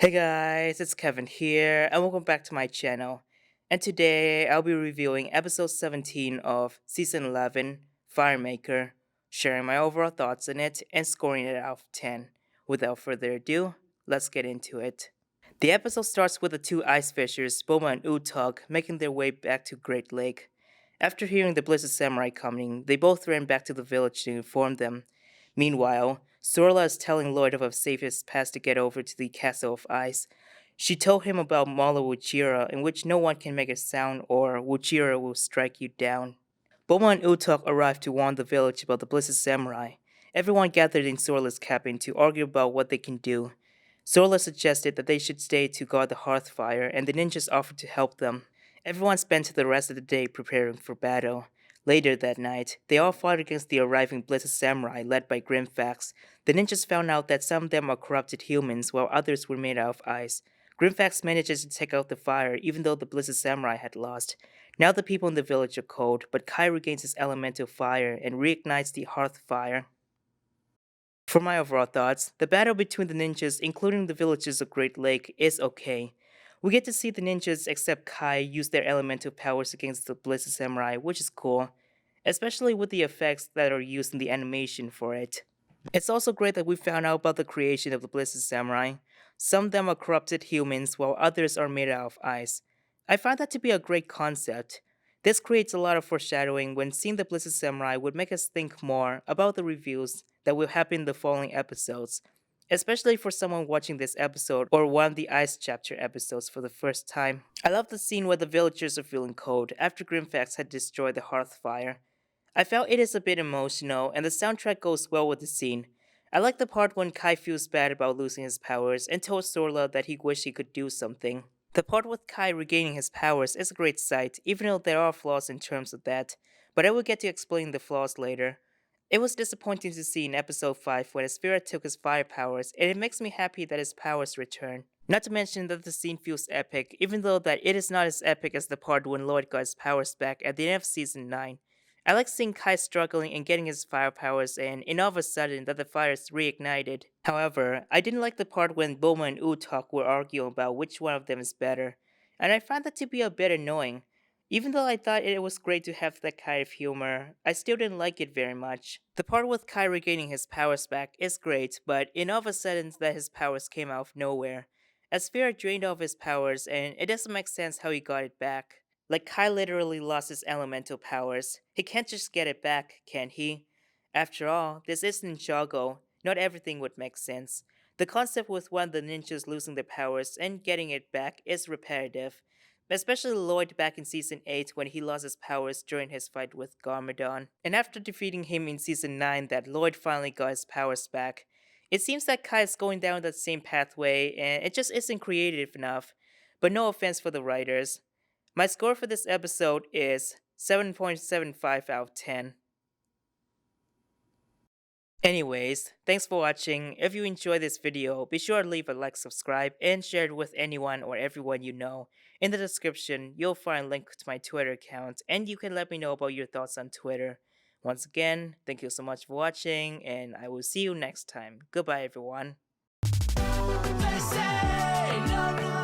Hey guys, it's Kevin here, and welcome back to my channel. And today I'll be reviewing episode 17 of season 11, Firemaker, sharing my overall thoughts on it and scoring it out of 10. Without further ado, let's get into it. The episode starts with the two ice fishers, Boma and Utog, making their way back to Great Lake. After hearing the Blizzard Samurai coming, they both ran back to the village to inform them. Meanwhile, Sorla is telling Lloyd of a safest path to get over to the Castle of Ice. She told him about Mala Wuchira, in which no one can make a sound or Wuchira will strike you down. Boma and Utok arrived to warn the village about the Blizzard Samurai. Everyone gathered in Sorla's cabin to argue about what they can do. Sorla suggested that they should stay to guard the hearth fire, and the ninjas offered to help them. Everyone spent the rest of the day preparing for battle. Later that night, they all fought against the arriving Blizzard Samurai led by Grimfax. The ninjas found out that some of them are corrupted humans while others were made out of ice. Grimfax manages to take out the fire even though the Blizzard Samurai had lost. Now the people in the village are cold, but Kai regains his elemental fire and reignites the hearth fire. For my overall thoughts, the battle between the ninjas, including the villagers of Great Lake, is okay. We get to see the ninjas except Kai use their elemental powers against the Blizzard Samurai, which is cool, especially with the effects that are used in the animation for it. It's also great that we found out about the creation of the Blizzard Samurai. Some of them are corrupted humans, while others are made out of ice. I find that to be a great concept. This creates a lot of foreshadowing when seeing the Blizzard Samurai would make us think more about the reveals that will happen in the following episodes, especially for someone watching this episode or one of the Ice Chapter episodes for the first time. I love the scene where the villagers are feeling cold after Grimfax had destroyed the hearth fire. I felt it is a bit emotional, and the soundtrack goes well with the scene. I like the part when Kai feels bad about losing his powers and tells Sorla that he wished he could do something. The part with Kai regaining his powers is a great sight, even though there are flaws in terms of that, but I will get to explain the flaws later. It was disappointing to see in episode 5 when Asphira took his fire powers, and it makes me happy that his powers return. Not to mention that the scene feels epic, even though that it is not as epic as the part when Lloyd got his powers back at the end of season 9. I like seeing Kai struggling and getting his fire powers and all of a sudden that the fire is reignited. However, I didn't like the part when Boma and Utok were arguing about which one of them is better, and I found that to be a bit annoying. Even though I thought it was great to have that kind of humor, I still didn't like it very much. The part with Kai regaining his powers back is great, but all of a sudden that his powers came out of nowhere. Asphira drained all of his powers, and it doesn't make sense how he got it back. Like Kai literally lost his elemental powers. He can't just get it back, can he? After all, this is Ninjago. Not everything would make sense. The concept with one of the ninjas losing their powers and getting it back is repetitive. Especially Lloyd back in season 8 when he lost his powers during his fight with Garmadon. And after defeating him in season 9 that Lloyd finally got his powers back. It seems that Kai is going down that same pathway and it just isn't creative enough. But no offense for the writers. My score for this episode is 7.75 out of 10. Anyways, thanks for watching. If you enjoyed this video, be sure to leave a like, subscribe, and share it with anyone or everyone you know. In the description, you'll find a link to my Twitter account, and you can let me know about your thoughts on Twitter. Once again, thank you so much for watching, and I will see you next time. Goodbye, everyone. They say no, no.